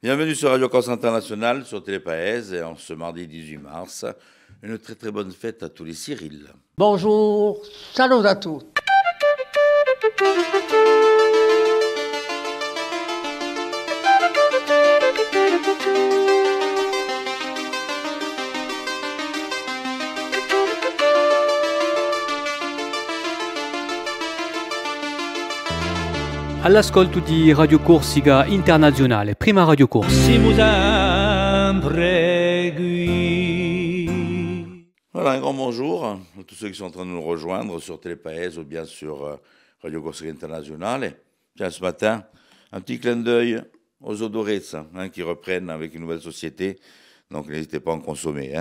Bienvenue sur Radio Corse International, sur Télépaèse, et en ce mardi 18 mars. Une très très bonne fête à tous les Cyrils. Bonjour, salut à tous. All'ascolto di Radio Corsica Internazionale, prima Radio Corse. Siamo sempre qui. Voilà, un grand bonjour à tous ceux qui sont en train de nous rejoindre sur Télépaèse ou bien sur Radio Corsica Internazionale. Tiens, ce matin, un petit clin d'œil aux Odorez qui reprennent avec une nouvelle société. Donc n'hésitez pas à en consommer.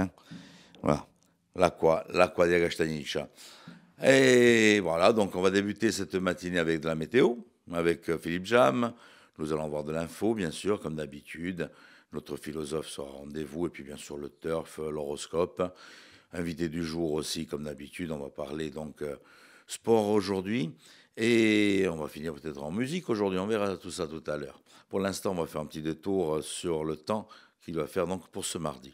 Voilà, l'acqua di Castagniccia. Et voilà, donc on va débuter cette matinée avec de la météo, avec Philippe Jam. Nous allons voir de l'info, bien sûr, comme d'habitude. Notre philosophe sera au rendez-vous, et puis bien sûr le turf, l'horoscope. Invité du jour aussi, comme d'habitude, on va parler donc sport aujourd'hui. Et on va finir peut-être en musique aujourd'hui, on verra tout ça tout à l'heure. Pour l'instant, on va faire un petit détour sur le temps qu'il va faire donc pour ce mardi.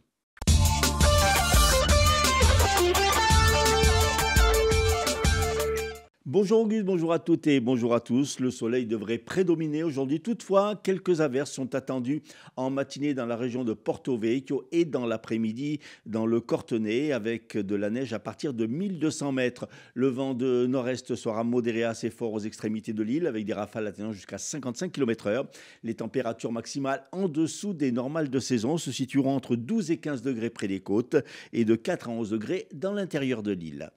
Bonjour Auguste, bonjour à toutes et bonjour à tous. Le soleil devrait prédominer aujourd'hui. Toutefois, quelques averses sont attendues en matinée dans la région de Porto Vecchio et dans l'après-midi dans le Cortenay avec de la neige à partir de 1200 mètres. Le vent de nord-est sera modéré assez fort aux extrémités de l'île avec des rafales atteignant jusqu'à 55 km/h. Les températures maximales en dessous des normales de saison se situeront entre 12 et 15 degrés près des côtes et de 4 à 11 degrés dans l'intérieur de l'île.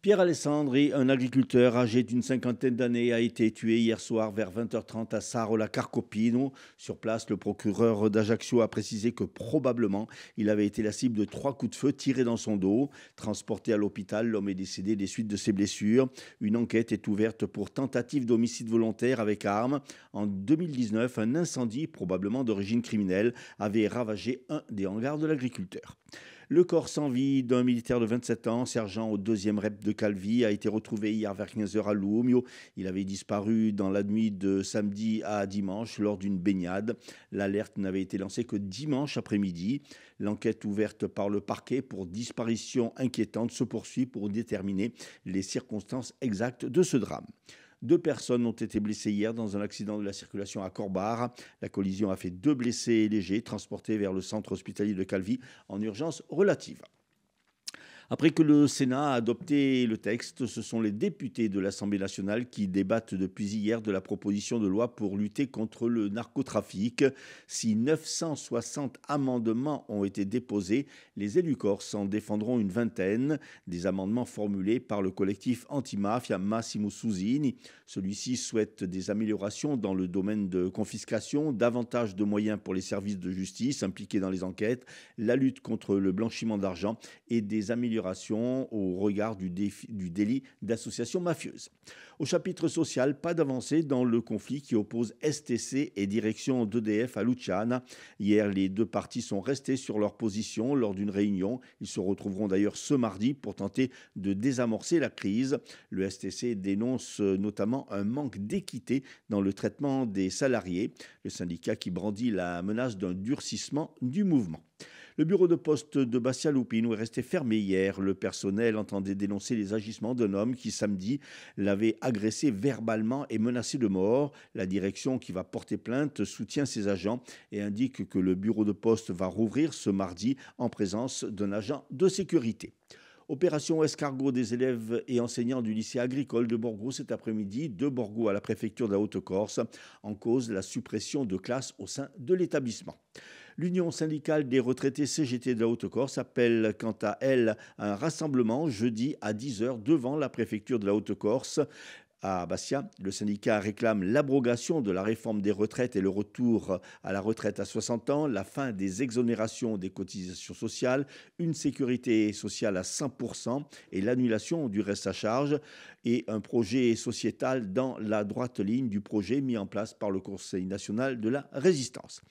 Pierre Alessandri, un agriculteur âgé d'une cinquantaine d'années, a été tué hier soir vers 20h30 à Sarola Carcopino. Sur place, le procureur d'Ajaccio a précisé que probablement il avait été la cible de 3 coups de feu tirés dans son dos. Transporté à l'hôpital, l'homme est décédé des suites de ses blessures. Une enquête est ouverte pour tentative d'homicide volontaire avec arme. En 2019, un incendie, probablement d'origine criminelle, avait ravagé un des hangars de l'agriculteur. Le corps sans vie d'un militaire de 27 ans, sergent au 2e REP de Calvi, a été retrouvé hier vers 15h à Lumio. Il avait disparu dans la nuit de samedi à dimanche lors d'une baignade. L'alerte n'avait été lancée que dimanche après-midi. L'enquête ouverte par le parquet pour disparition inquiétante se poursuit pour déterminer les circonstances exactes de ce drame. 2 personnes ont été blessées hier dans un accident de la circulation à Corbar. La collision a fait 2 blessés légers transportés vers le centre hospitalier de Calvi en urgence relative. Après que le Sénat a adopté le texte, ce sont les députés de l'Assemblée nationale qui débattent depuis hier de la proposition de loi pour lutter contre le narcotrafic. Si 960 amendements ont été déposés, les élus corses en défendront une vingtaine. Des amendements formulés par le collectif antimafia Massimo Susini. Celui-ci souhaite des améliorations dans le domaine de confiscation, davantage de moyens pour les services de justice impliqués dans les enquêtes, la lutte contre le blanchiment d'argent et des améliorations au regard du délit d'association mafieuse. Au chapitre social, pas d'avancée dans le conflit qui oppose STC et direction d'EDF à Luciana. Hier, les 2 parties sont restées sur leur position lors d'une réunion. Ils se retrouveront d'ailleurs ce mardi pour tenter de désamorcer la crise. Le STC dénonce notamment un manque d'équité dans le traitement des salariés. Le syndicat qui brandit la menace d'un durcissement du mouvement. Le bureau de poste de Bastia Lupino est resté fermé hier. Le personnel entendait dénoncer les agissements d'un homme qui, samedi, l'avait agressé verbalement et menacé de mort. La direction qui va porter plainte soutient ses agents et indique que le bureau de poste va rouvrir ce mardi en présence d'un agent de sécurité. Opération escargot des élèves et enseignants du lycée agricole de Borgo cet après-midi, de Borgo à la préfecture de la Haute-Corse, en cause la suppression de classes au sein de l'établissement. L'Union syndicale des retraités CGT de la Haute-Corse appelle quant à elle un rassemblement jeudi à 10h devant la préfecture de la Haute-Corse. À Bastia, le syndicat réclame l'abrogation de la réforme des retraites et le retour à la retraite à 60 ans, la fin des exonérations des cotisations sociales, une sécurité sociale à 100% et l'annulation du reste à charge et un projet sociétal dans la droite ligne du projet mis en place par le Conseil national de la résistance.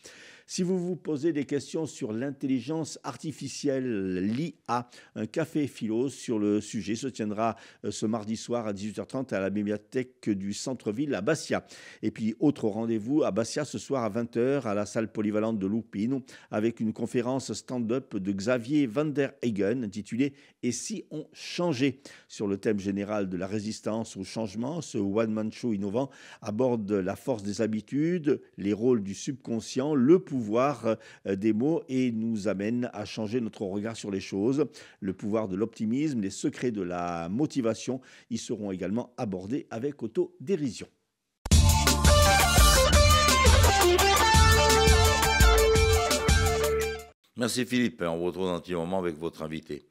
Si vous vous posez des questions sur l'intelligence artificielle, l'IA, un café philo sur le sujet se tiendra ce mardi soir à 18h30 à la médiathèque du centre-ville à Bastia. Et puis, autre rendez-vous à Bastia ce soir à 20h à la salle polyvalente de Loupine avec une conférence stand-up de Xavier Van der Heygen intitulée « Et si on changeait ?» Sur le thème général de la résistance au changement, ce one-man show innovant aborde la force des habitudes, les rôles du subconscient, le pouvoir des mots et nous amène à changer notre regard sur les choses. Le pouvoir de l'optimisme, les secrets de la motivation y seront également abordés avec autodérision. Merci Philippe, on vous retrouve dans un petit moment avec votre invité.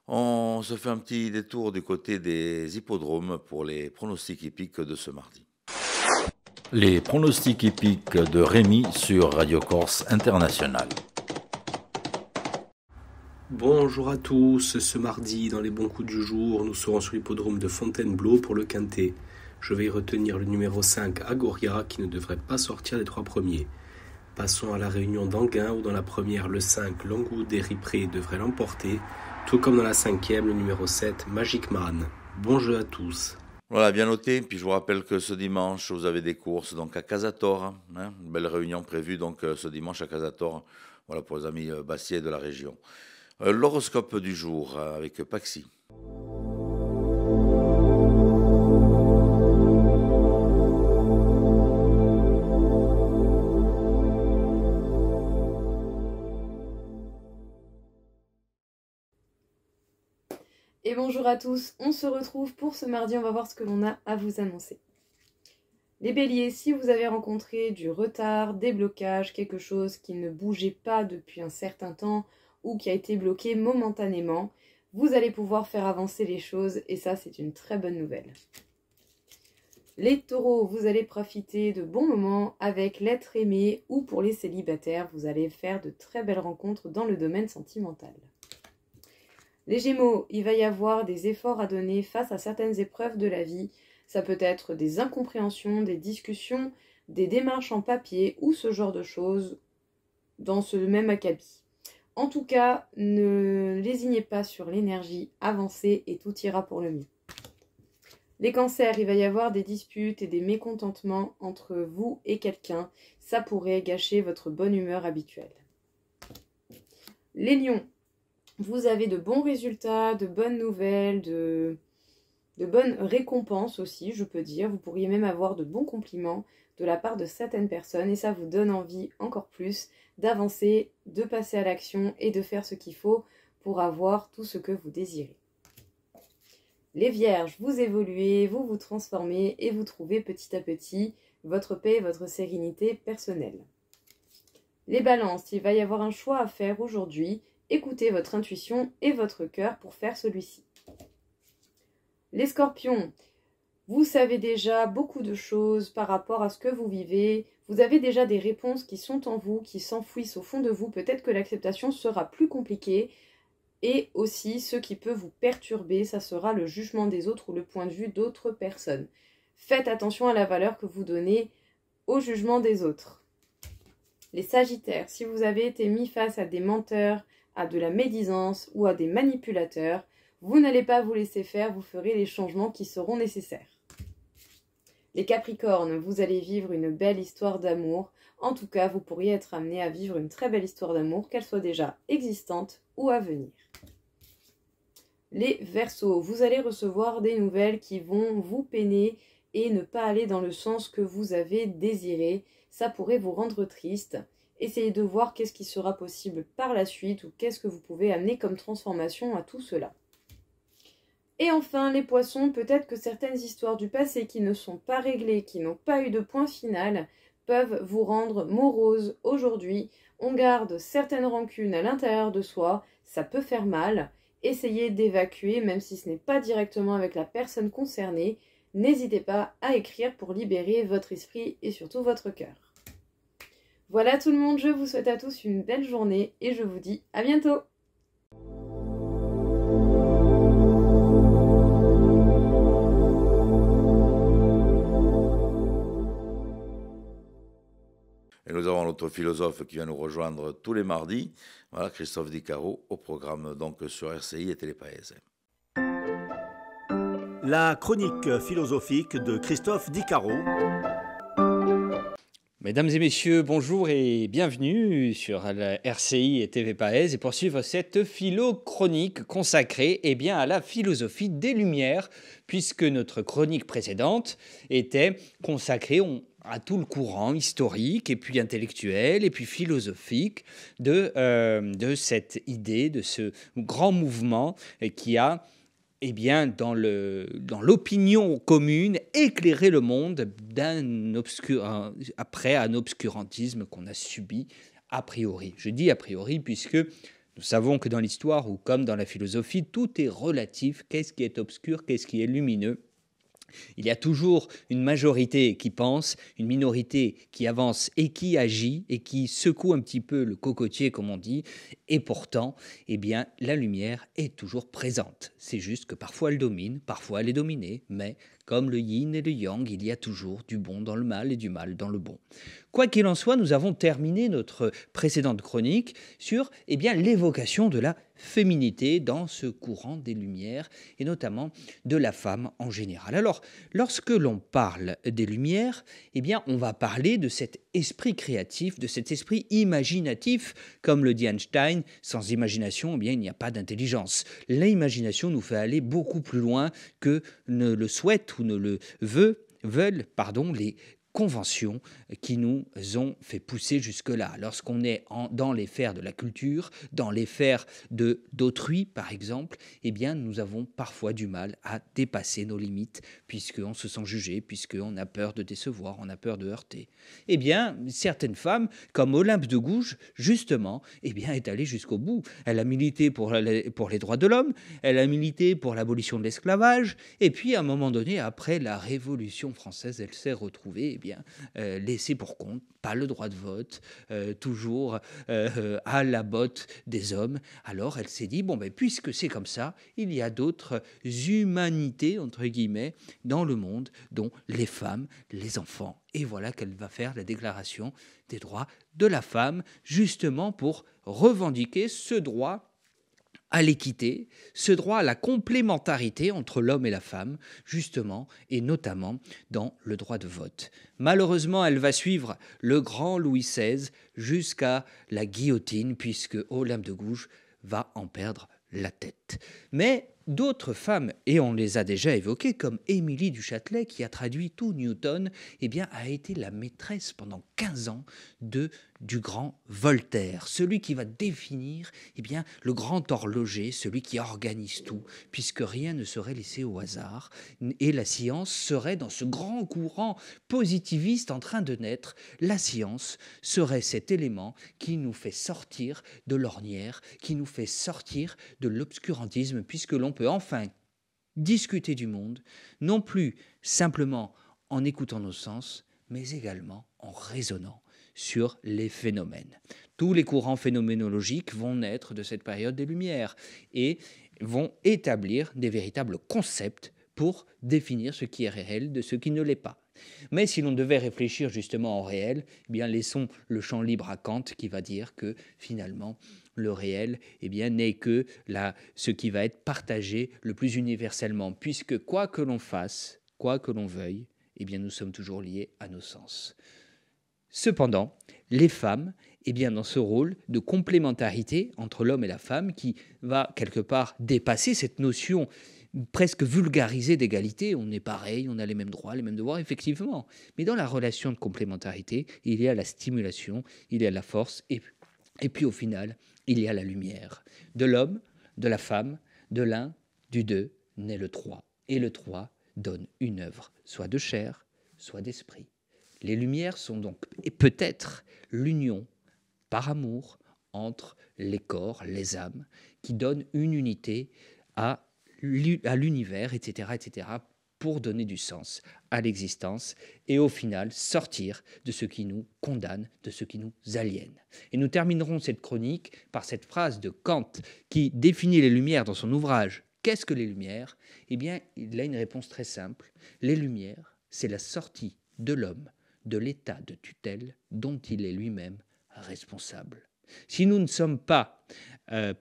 On se fait un petit détour du côté des hippodromes pour les pronostics hippiques de ce mardi. Les pronostics hippiques de Rémi sur Radio Corse International. Bonjour à tous, ce mardi dans les bons coups du jour, nous serons sur l'hippodrome de Fontainebleau pour le quintet. Je vais y retenir le numéro 5 Agoria qui ne devrait pas sortir des 3 premiers. Passons à la réunion d'Anguin où dans la première le 5 Longwood et Ripré devrait l'emporter, tout comme dans la 5e le numéro 7 Magic Man. Bon jeu à tous. Voilà, bien noté. Puis je vous rappelle que ce dimanche, vous avez des courses donc à Casator. Une belle réunion prévue donc ce dimanche à Casator. Voilà pour les amis bastiais de la région. L'horoscope du jour avec Paxi. Et bonjour à tous, on se retrouve pour ce mardi, on va voir ce que l'on a à vous annoncer. Les béliers, si vous avez rencontré du retard, des blocages, quelque chose qui ne bougeait pas depuis un certain temps ou qui a été bloqué momentanément, vous allez pouvoir faire avancer les choses et ça c'est une très bonne nouvelle. Les taureaux, vous allez profiter de bons moments avec l'être aimé ou pour les célibataires, vous allez faire de très belles rencontres dans le domaine sentimental. Les Gémeaux, il va y avoir des efforts à donner face à certaines épreuves de la vie. Ça peut être des incompréhensions, des discussions, des démarches en papier ou ce genre de choses dans ce même acabit. En tout cas, ne lésinez pas sur l'énergie, avancez et tout ira pour le mieux. Les cancers, il va y avoir des disputes et des mécontentements entre vous et quelqu'un. Ça pourrait gâcher votre bonne humeur habituelle. Les lions, vous avez de bons résultats, de bonnes nouvelles, de bonnes récompenses aussi, je peux dire. Vous pourriez même avoir de bons compliments de la part de certaines personnes et ça vous donne envie encore plus d'avancer, de passer à l'action et de faire ce qu'il faut pour avoir tout ce que vous désirez. Les vierges, vous évoluez, vous vous transformez et vous trouvez petit à petit votre paix et votre sérénité personnelle. Les balances, il va y avoir un choix à faire aujourd'hui. Écoutez votre intuition et votre cœur pour faire celui-ci. Les scorpions, vous savez déjà beaucoup de choses par rapport à ce que vous vivez. Vous avez déjà des réponses qui sont en vous, qui s'enfouissent au fond de vous. Peut-être que l'acceptation sera plus compliquée. Et aussi, ce qui peut vous perturber, ça sera le jugement des autres ou le point de vue d'autres personnes. Faites attention à la valeur que vous donnez au jugement des autres. Les sagittaires, si vous avez été mis face à des menteurs, à de la médisance ou à des manipulateurs, vous n'allez pas vous laisser faire, vous ferez les changements qui seront nécessaires. Les capricornes, vous allez vivre une belle histoire d'amour. En tout cas, vous pourriez être amené à vivre une très belle histoire d'amour, qu'elle soit déjà existante ou à venir. Les Verseaux, vous allez recevoir des nouvelles qui vont vous peiner et ne pas aller dans le sens que vous avez désiré. Ça pourrait vous rendre triste. Essayez de voir qu'est-ce qui sera possible par la suite ou qu'est-ce que vous pouvez amener comme transformation à tout cela. Et enfin, les poissons, peut-être que certaines histoires du passé qui ne sont pas réglées, qui n'ont pas eu de point final, peuvent vous rendre morose aujourd'hui. On garde certaines rancunes à l'intérieur de soi, ça peut faire mal. Essayez d'évacuer, même si ce n'est pas directement avec la personne concernée. N'hésitez pas à écrire pour libérer votre esprit et surtout votre cœur. Voilà tout le monde, je vous souhaite à tous une belle journée et je vous dis à bientôt. Et nous avons autre philosophe qui vient nous rejoindre tous les mardis. Voilà, Christophe Di Caro, au programme donc sur RCI et Télépaèse. La chronique philosophique de Christophe Di Caro. Mesdames et messieurs, bonjour et bienvenue sur la RCI et TV Paèse et pour suivre cette philo-chronique consacrée à la philosophie des Lumières, puisque notre chronique précédente était consacrée à tout le courant historique et puis intellectuel et puis philosophique de cette idée, de ce grand mouvement qui a dans l'opinion commune, éclairer le monde après un obscurantisme qu'on a subi a priori. Je dis a priori puisque nous savons que dans l'histoire, ou comme dans la philosophie, tout est relatif. Qu'est-ce qui est obscur, qu'est-ce qui est lumineux ? Il y a toujours une majorité qui pense, une minorité qui avance et qui agit et qui secoue un petit peu le cocotier, comme on dit. Et pourtant, la lumière est toujours présente. C'est juste que parfois elle domine, parfois elle est dominée, mais comme le yin et le yang, il y a toujours du bon dans le mal et du mal dans le bon. Quoi qu'il en soit, nous avons terminé notre précédente chronique sur l'évocation de la féminité dans ce courant des Lumières et notamment de la femme en général. Alors, lorsque l'on parle des Lumières, on va parler de cet esprit créatif, de cet esprit imaginatif. Comme le dit Einstein, sans imagination, il n'y a pas d'intelligence. L'imagination nous fait aller beaucoup plus loin que ne le souhaitent ou ne le veulent les conventions qui nous ont fait pousser jusque-là. Lorsqu'on est dans les fers de la culture, dans les fers d'autrui, par exemple, nous avons parfois du mal à dépasser nos limites, puisqu'on se sent jugé, puisqu'on a peur de décevoir, on a peur de heurter. Certaines femmes, comme Olympe de Gouges, justement, est allée jusqu'au bout. Elle a milité pour les droits de l'homme, elle a milité pour l'abolition de l'esclavage, et puis, à un moment donné, après la Révolution française, elle s'est retrouvée laissé pour compte, pas le droit de vote, toujours à la botte des hommes. Alors elle s'est dit, puisque c'est comme ça, il y a d'autres humanités, entre guillemets, dans le monde, dont les femmes, les enfants. Et voilà qu'elle va faire la déclaration des droits de la femme, justement pour revendiquer ce droit à l'équité, ce droit à la complémentarité entre l'homme et la femme, justement, et notamment dans le droit de vote. Malheureusement, elle va suivre le grand Louis XVI jusqu'à la guillotine, puisque Olympe de Gouges va en perdre la tête. Mais d'autres femmes, et on les a déjà évoquées, comme Émilie du Châtelet, qui a traduit tout Newton, a été la maîtresse pendant 15 ans du grand Voltaire, celui qui va définir le grand horloger, celui qui organise tout, puisque rien ne serait laissé au hasard, et la science serait dans ce grand courant positiviste en train de naître. La science serait cet élément qui nous fait sortir de l'ornière, qui nous fait sortir de l'obscurantisme, puisque l'on peut enfin discuter du monde, non plus simplement en écoutant nos sens, mais également en raisonnant sur les phénomènes. Tous les courants phénoménologiques vont naître de cette période des Lumières et vont établir des véritables concepts pour définir ce qui est réel de ce qui ne l'est pas. Mais si l'on devait réfléchir justement en réel, laissons le champ libre à Kant qui va dire que finalement le réel n'est que ce qui va être partagé le plus universellement, puisque quoi que l'on fasse, quoi que l'on veuille, nous sommes toujours liés à nos sens. Cependant, les femmes, dans ce rôle de complémentarité entre l'homme et la femme, qui va quelque part dépasser cette notion presque vulgarisée d'égalité, on est pareil, on a les mêmes droits, les mêmes devoirs, effectivement. Mais dans la relation de complémentarité, il y a la stimulation, il y a la force, et puis au final, il y a la lumière. De l'homme, de la femme, de l'un, du deux, naît le trois. Et le trois donne une œuvre, soit de chair, soit d'esprit. Les Lumières sont donc, et peut-être, l'union par amour entre les corps, les âmes, qui donne une unité à l'univers, etc., pour donner du sens à l'existence et au final sortir de ce qui nous condamne, de ce qui nous aliène. Et nous terminerons cette chronique par cette phrase de Kant qui définit les Lumières dans son ouvrage « Qu'est-ce que les Lumières ?» Il a une réponse très simple. Les Lumières, c'est la sortie de l'homme de l'état de tutelle dont il est lui-même responsables. Si nous ne sommes pas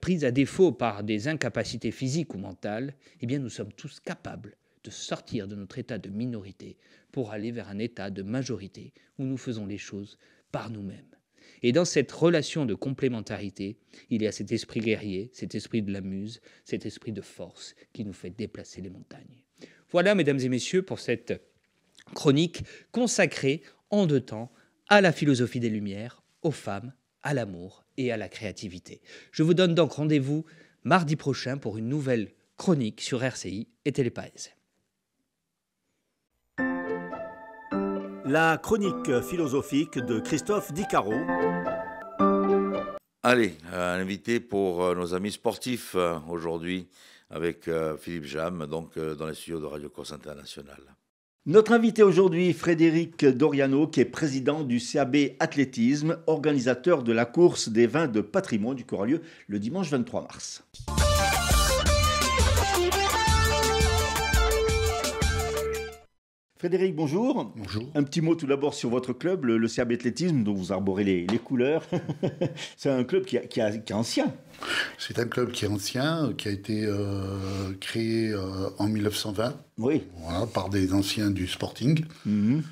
pris à défaut par des incapacités physiques ou mentales, eh bien nous sommes tous capables de sortir de notre état de minorité pour aller vers un état de majorité où nous faisons les choses par nous-mêmes. Et dans cette relation de complémentarité, il y a cet esprit guerrier, cet esprit de la muse, cet esprit de force qui nous fait déplacer les montagnes. Voilà, mesdames et messieurs, pour cette chronique consacrée en 2 temps à la philosophie des Lumières, aux femmes, à l'amour et à la créativité. Je vous donne donc rendez-vous mardi prochain pour une nouvelle chronique sur RCI et Télépaèse. La chronique philosophique de Christophe Dicaro. Allez, un invité pour nos amis sportifs aujourd'hui avec Philippe Jam, donc dans les studios de Radio Corse International. Notre invité aujourd'hui, Frédéric Doriano, qui est président du CAB Athlétisme, organisateur de la course des vins de patrimoine qui aura lieu le dimanche 23 mars. Frédéric, bonjour. Bonjour. Un petit mot tout d'abord sur votre club, le CAB Athlétisme, dont vous arborez les couleurs. C'est un club qui est ancien. C'est un club qui est ancien, qui a été créé en 1920 voilà, par des anciens du Sporting. Mm-hmm.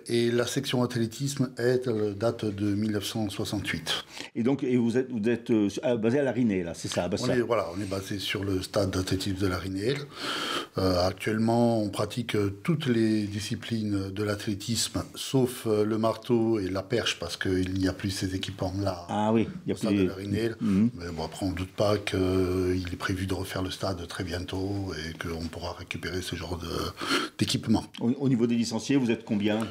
Et la section athlétisme date de 1968. Et donc, vous êtes basé à la Rinée, là, c'est ça, à Bastia. On est basé sur le stade d'athlétisme de la Rinée. Actuellement, on pratique toutes les disciplines de l'athlétisme, sauf le marteau et la perche, parce qu'il n'y a plus ces équipements-là au stade de la Rinée. Mm-hmm. Mais bon, après, on ne doute pas qu'il est prévu de refaire le stade très bientôt et qu'on pourra récupérer ce genre d'équipement. Au niveau des licenciés, vous êtes combien?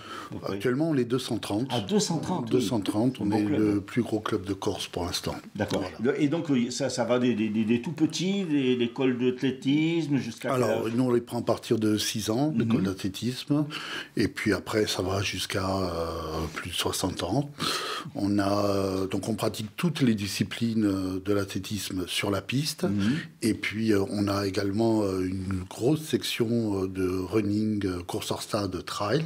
Actuellement, on est 230. Ah, 230 230, on est le plus gros club de Corse pour l'instant. D'accord. Voilà. Et donc, ça va des tout petits, l'école d'athlétisme jusqu'à... Alors, nous, on les prend à partir de 6 ans, l'école d'athlétisme. Et puis après, ça va jusqu'à plus de 60 ans. Donc, on pratique toutes les disciplines de l'athlétisme sur la piste. Et puis, on a également une grosse section de running, course hors stade, trail.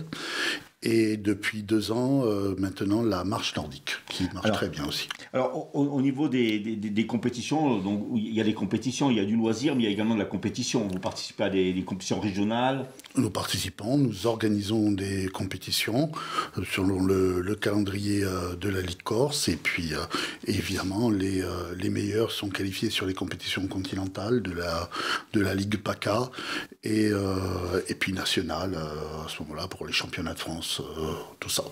Et depuis 2 ans, maintenant, la marche nordique, qui marche très bien aussi. Alors, au niveau des compétitions, donc, il y a des compétitions, il y a du loisir, mais il y a également de la compétition. Vous participez à des compétitions régionales? Nous participons, nous organisons des compétitions selon le calendrier de la Ligue Corse. Et puis, évidemment, les meilleurs sont qualifiés sur les compétitions continentales de la Ligue PACA et puis nationale, à ce moment-là, pour les championnats de France. Tout ça.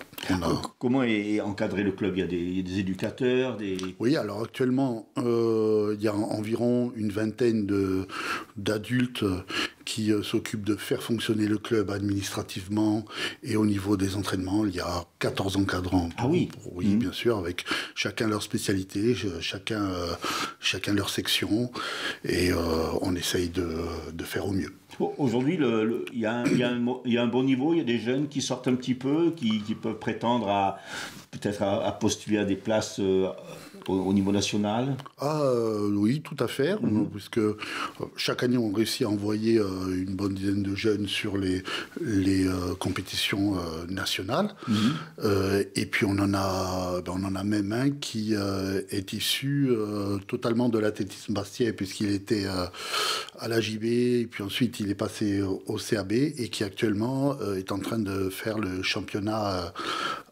Comment est encadré le club? Il y a des éducateurs, Oui, alors actuellement, il y a environ une vingtaine d'adultes qui s'occupent de faire fonctionner le club administrativement et au niveau des entraînements. Il y a 14 encadrants. Oui, bien sûr, avec chacun leur spécialité, chacun leur section, et on essaye de faire au mieux. Aujourd'hui, il y a un bon niveau, il y a des jeunes qui sortent un petit peu, qui peuvent prétendre peut-être à postuler à des places au niveau national. Oui, tout à fait, puisque chaque année on réussit à envoyer une bonne dizaine de jeunes sur les compétitions nationales. Et puis on en a même un qui est issu totalement de l'athlétisme bastien, puisqu'il était à la JB, et puis ensuite il est passé au CAB, et qui actuellement est en train de faire le championnat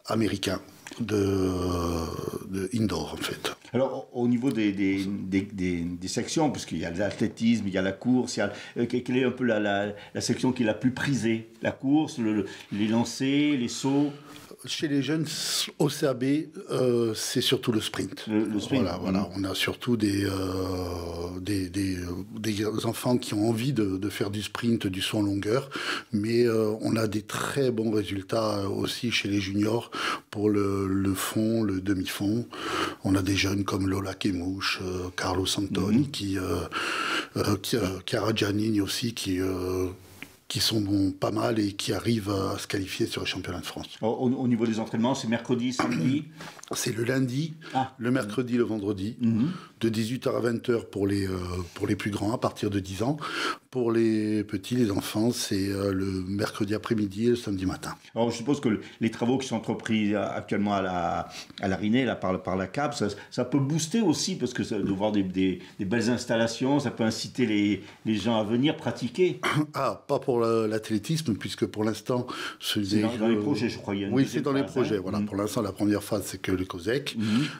américain de indoor, en fait. Alors, au niveau des sections, puisqu'il y a l'athlétisme, il y a la course, quelle est un peu la section qui est la plus prisée? La course, les lancers, les sauts? Chez les jeunes, au CAB, c'est surtout le sprint. Le sprint. Voilà. On a surtout des enfants qui ont envie de faire du sprint, du saut en longueur, mais on a des très bons résultats aussi chez les juniors pour le fond, le demi-fond. On a des jeunes comme Lola Kemouche, Carlos Antoni, Chiara Giannini aussi, qui qui sont pas mal et qui arrivent à se qualifier sur les championnats de France. Au niveau des entraînements, c'est mercredi, samedi? C'est le lundi, le mercredi, le vendredi, de 18h à 20h pour les plus grands, à partir de 10 ans. Pour les petits, les enfants, c'est le mercredi après-midi et le samedi matin. Alors, je suppose que les travaux qui sont entrepris actuellement à la Rinée, là, par la CAP, ça peut booster aussi, parce que de voir des belles installations, ça peut inciter les gens à venir pratiquer. Ah, pas pour l'athlétisme, puisque pour l'instant... C'est dans les projets, je crois. Oui, c'est dans les projets. Voilà. Pour l'instant, la première phase, c'est que le COSEC.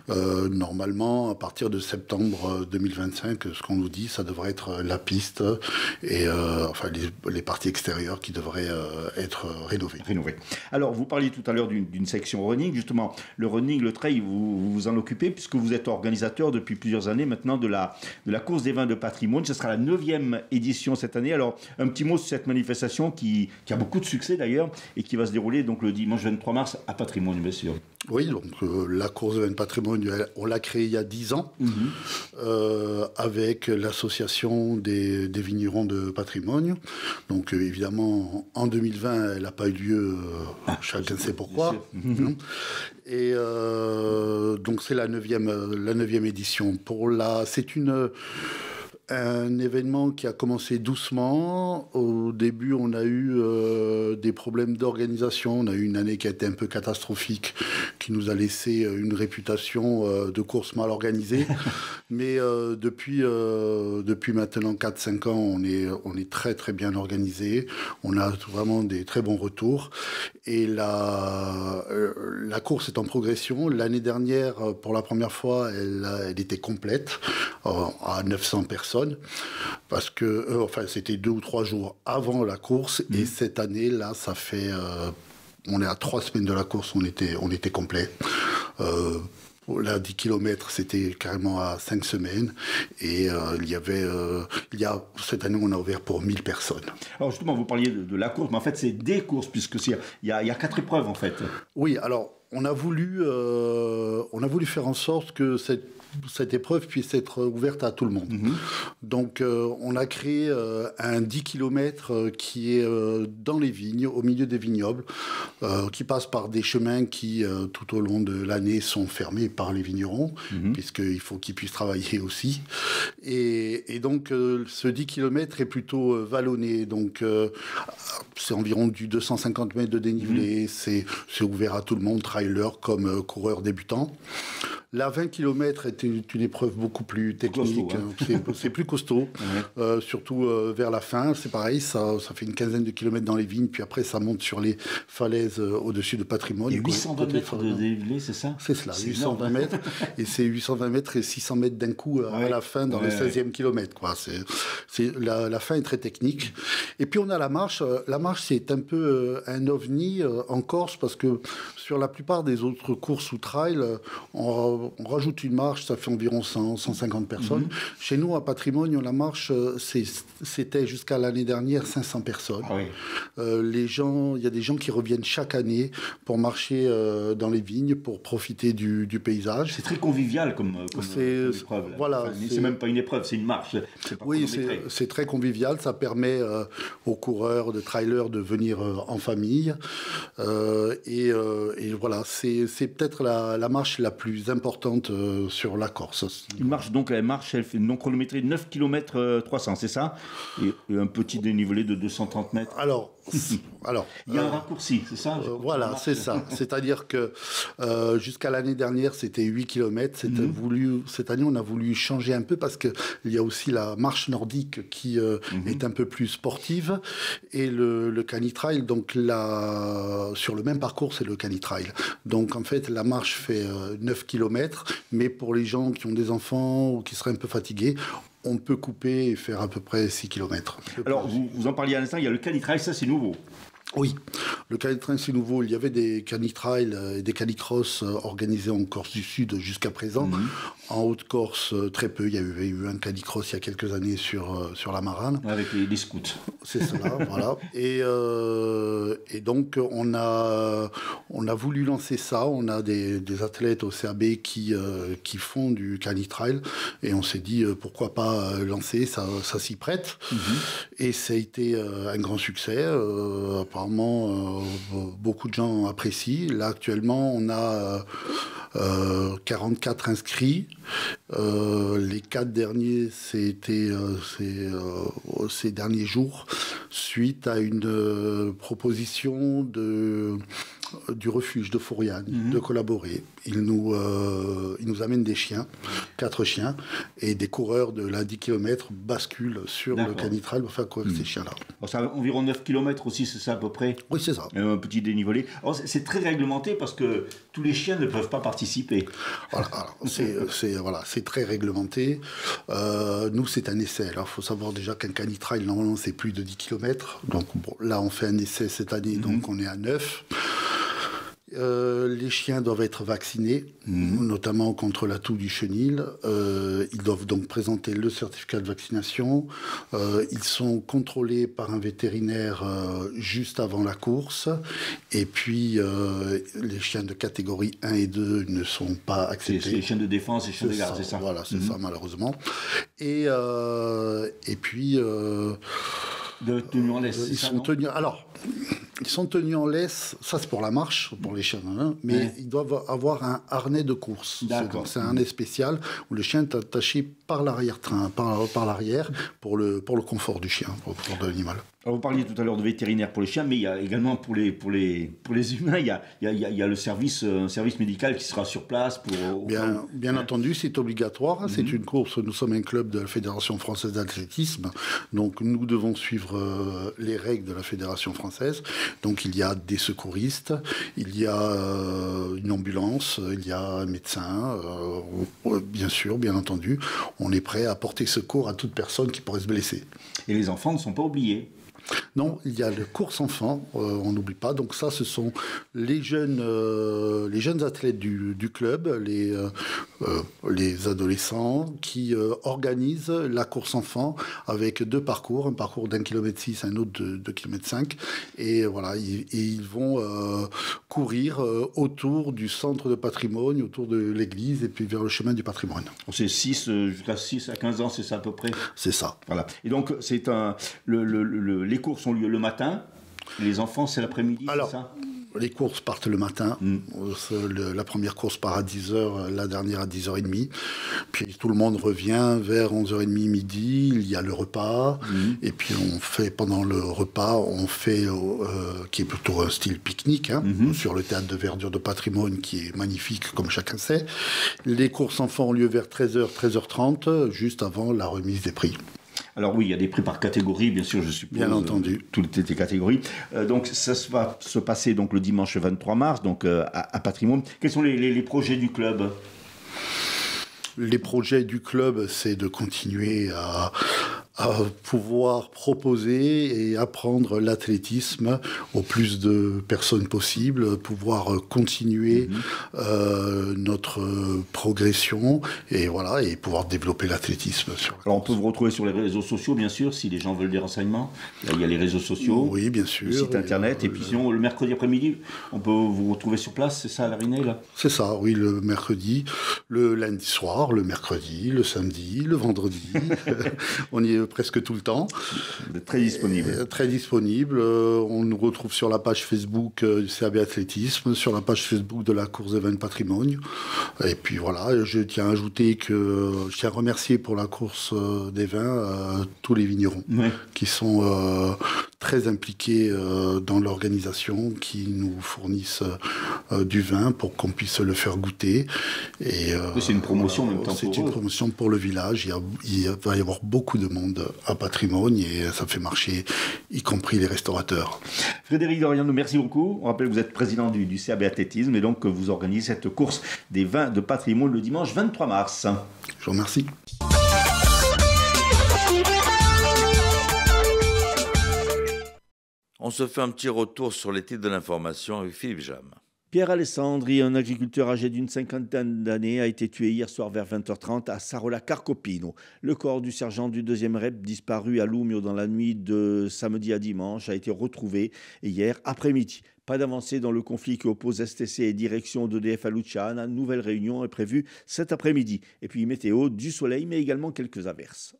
Normalement, à partir de septembre 2025, ce qu'on nous dit, ça devrait être la piste et enfin les parties extérieures qui devraient être rénovées. Alors, vous parliez tout à l'heure d'une section running. Justement, le running, le trail, vous vous en occupez, puisque vous êtes organisateur depuis plusieurs années maintenant de la course des vins de patrimoine. Ce sera la 9e édition cette année. Alors, un petit mot sur cette manifestation qui a beaucoup de succès d'ailleurs et qui va se dérouler donc le dimanche 23 mars à Patrimoine, bien sûr. Oui, donc la course de vin de patrimoine, on l'a créée il y a 10 ans avec l'association des vignerons de patrimoine. Donc évidemment, en 2020, elle n'a pas eu lieu, chacun sait pourquoi. Et donc c'est la 9e édition. C'est un événement qui a commencé doucement. Au début, on a eu des problèmes d'organisation. On a eu une année qui a été un peu catastrophique, qui nous a laissé une réputation de course mal organisée. Mais depuis maintenant 4-5 ans, on est très très bien organisé. On a vraiment des très bons retours. Et la course est en progression. L'année dernière, pour la première fois, elle était complète, à 900 personnes. Parce que c'était 2 ou 3 jours avant la course. Et cette année, là, ça fait... on est à 3 semaines de la course, on était complet. Là, 10 km, c'était carrément à 5 semaines. Et cette année, on a ouvert pour 1000 personnes. Alors justement, vous parliez de la course, mais en fait, c'est des courses, puisque il y a 4 épreuves, en fait. Oui, alors, on a voulu faire en sorte que cette épreuve puisse être ouverte à tout le monde. Donc, on a créé un 10 km qui est dans les vignes, au milieu des vignobles, qui passe par des chemins qui, tout au long de l'année, sont fermés par les vignerons, puisqu'il faut qu'ils puissent travailler aussi. Et donc, ce 10 km est plutôt vallonné. Donc, c'est environ du 250 mètres de dénivelé. C'est ouvert à tout le monde, trailer comme coureur débutant. La 20 km était une épreuve beaucoup plus technique. C'est plus costaud, surtout vers la fin. C'est pareil, ça fait une quinzaine de kilomètres dans les vignes, puis après ça monte sur les falaises au-dessus de Patrimoine. Et 820 mètres de dénivelé, c'est ça? C'est cela, 820 mètres. Et c'est 820 mètres et 600 mètres d'un coup à la fin, dans le 16e kilomètre. La fin est très technique. Et puis on a la marche. La marche, c'est un peu un ovni en Corse, parce que sur la plupart des autres courses ou trails, on rajoute une marche, ça fait environ 150 personnes. Chez nous, à Patrimoine, la marche, c'était jusqu'à l'année dernière 500 personnes. Il y a des gens qui reviennent chaque année pour marcher dans les vignes, pour profiter du paysage. C'est très convivial comme épreuve. Voilà, c'est même pas une épreuve, c'est une marche. Oui, c'est très convivial. Ça permet aux coureurs de trailers de venir en famille. Et voilà, c'est peut-être la marche la plus importante sur la Corse. Elle fait une non-chronométrie de 9 km 300, c'est ça? Et un petit dénivelé de 230 mètres. Alors, il y a un raccourci, c'est ça? Voilà, c'est ça. C'est-à-dire que jusqu'à l'année dernière, c'était 8 km. Cette année, on a voulu changer un peu, parce qu'il y a aussi la marche nordique qui est un peu plus sportive, et le canitrail. Donc sur le même parcours, c'est le canitrail. Donc en fait, la marche fait 9 km, mais pour les gens qui ont des enfants ou qui seraient un peu fatigués, on peut couper et faire à peu près 6 km. Alors, vous en parliez à l'instant, il y a le canitrail, ça c'est nouveau. Oui, le canitrail c'est nouveau. Il y avait des canitrails et des canicross organisés en Corse du Sud jusqu'à présent. En Haute-Corse, très peu. Il y avait eu un canicross il y a quelques années sur la Marane. Avec les scouts. C'est cela, voilà. Et donc, on a voulu lancer ça. On a des athlètes au CAB qui font du canitrail. Et on s'est dit, pourquoi pas lancer, ça s'y prête. Et ça a été un grand succès. Apparemment, beaucoup de gens apprécient. Là, actuellement, on a 44 inscrits. Les 4 derniers, c'était ces derniers jours, suite à une proposition du refuge de Fouriane de collaborer. Ils nous amènent des chiens, 4 chiens, et des coureurs de la 10 km basculent sur le canitrail pour faire courir ces chiens-là. Alors, ça a environ 9 km aussi, c'est ça à peu près? Oui, c'est ça. Un petit dénivelé. Alors, c'est très réglementé parce que tous les chiens ne peuvent pas participer. Voilà, c'est très réglementé. Nous, c'est un essai. Alors, il faut savoir déjà qu'un canitrail, normalement, c'est plus de 10 km. Donc, bon, là, on fait un essai cette année, donc on est à 9. Les chiens doivent être vaccinés, notamment contre la toux du chenil. Ils doivent donc présenter le certificat de vaccination. Ils sont contrôlés par un vétérinaire juste avant la course. Et puis, les chiens de catégorie 1 et 2 ne sont pas acceptés. C'est les chiens de défense et les chiens de garde, c'est ça? Voilà, c'est ça, malheureusement. Et puis... de tenue en laisse, ils sont tenus... Alors... Ils sont tenus en laisse, ça c'est pour la marche, pour les chiens, mais ils doivent avoir un harnais de course. C'est un harnais spécial où le chien est attaché par l'arrière-train, par l'arrière, pour le confort du chien, pour de l'animal. Alors vous parliez tout à l'heure de vétérinaire pour les chiens, mais il y a également pour les humains, il y a le service médical qui sera sur place pour... Bien entendu, c'est obligatoire. C'est une course, nous sommes un club de la Fédération française d'athlétisme, donc nous devons suivre les règles de la Fédération française. Donc il y a des secouristes, il y a une ambulance, il y a un médecin, bien sûr, bien entendu. On est prêt à porter secours à toute personne qui pourrait se blesser. Et les enfants ne sont pas oubliés? Non, il y a le course enfant, on n'oublie pas. Donc ça, ce sont les jeunes athlètes du club, les adolescents qui organisent la course enfant avec 2 parcours, un parcours d'1,6 km, un autre de 2,5 km. Et voilà, ils vont courir autour du centre de patrimoine, autour de l'église et puis vers le chemin du patrimoine. C'est jusqu'à 6 à 15 ans, c'est ça à peu près? C'est ça. Voilà. Et donc, c'est les courses ont lieu le matin, les enfants c'est l'après-midi, c'est ça? Les courses partent le matin. La première course part à 10h, la dernière à 10h30. Puis tout le monde revient vers 11h30, midi. Il y a le repas. Et puis pendant le repas, qui est plutôt un style pique-nique, sur le théâtre de verdure de patrimoine qui est magnifique, comme chacun sait. Les courses enfants ont lieu vers 13h, 13h30, juste avant la remise des prix. Alors oui, il y a des prix par catégorie, bien sûr, je suppose. Bien entendu. Toutes les catégories. Donc ça va se passer donc, le dimanche 23 mars donc, à Patrimoine. Quels sont les projets du club? Les projets du club, c'est de continuer à pouvoir proposer et apprendre l'athlétisme au plus de personnes possible, pouvoir continuer notre progression et pouvoir développer l'athlétisme. Alors on peut vous retrouver sur les réseaux sociaux, bien sûr, si les gens veulent des renseignements. Il y a les réseaux sociaux, oui, bien sûr, le site internet, et puis sinon le mercredi après-midi, on peut vous retrouver sur place, c'est ça à Larinée là? C'est ça, oui, le mercredi, le lundi soir, le mercredi, le samedi, le vendredi. On y est presque tout le temps. Vous êtes très disponible. Très disponible. On nous retrouve sur la page Facebook du CAB Athlétisme, sur la page Facebook de la course des vins de patrimoine. Et puis voilà, je tiens à remercier pour la course des vins tous les vignerons qui sont très impliqués dans l'organisation, qui nous fournissent du vin pour qu'on puisse le faire goûter. Et c'est une promotion en même temps. C'est une promotion pour le village. Il va y avoir beaucoup de monde à Patrimoine et ça fait marcher, y compris les restaurateurs. Frédéric Doriano, merci beaucoup. On rappelle que vous êtes président du CAB Athlétisme et donc que vous organisez cette course des vins de patrimoine le dimanche 23 mars. Je vous remercie. on se fait un petit retour sur les titres de l'information avec Philippe Jam. Pierre Alessandri, un agriculteur âgé d'une cinquantaine d'années, a été tué hier soir vers 20h30 à Sarola Carcopino. Le corps du sergent du 2e REP, disparu à Lumio dans la nuit de samedi à dimanche, a été retrouvé hier après-midi. Pas d'avancée dans le conflit qui oppose STC et direction d'EDF à Luciana. Une nouvelle réunion est prévue cet après-midi. Et puis météo, du soleil, mais également quelques averses.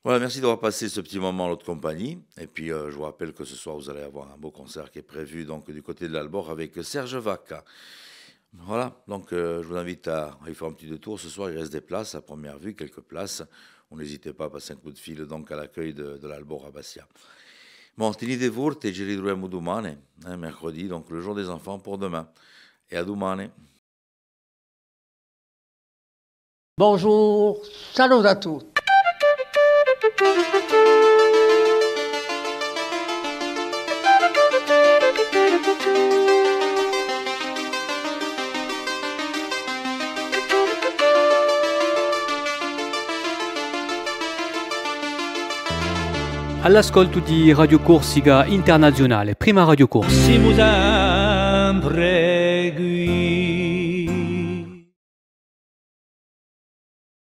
Voilà, merci d'avoir passé ce petit moment en notre compagnie. Et puis, je vous rappelle que ce soir, vous allez avoir un beau concert qui est prévu donc, du côté de l'Albor avec Serge Vaca. Voilà, donc je vous invite à y faire un petit détour. Ce soir, il reste des places à première vue, quelques places. N'hésitez pas à passer un coup de fil donc, à l'accueil de l'Albor à Bastia. Bon, tenete forte e ci ritroviamo domani, mercredi, donc le jour des enfants pour demain. Et à domani. Bonjour, salut à tous. All'ascolto di Radio Corsica Internazionale, prima Radio Corsica. Siamo sempre qui.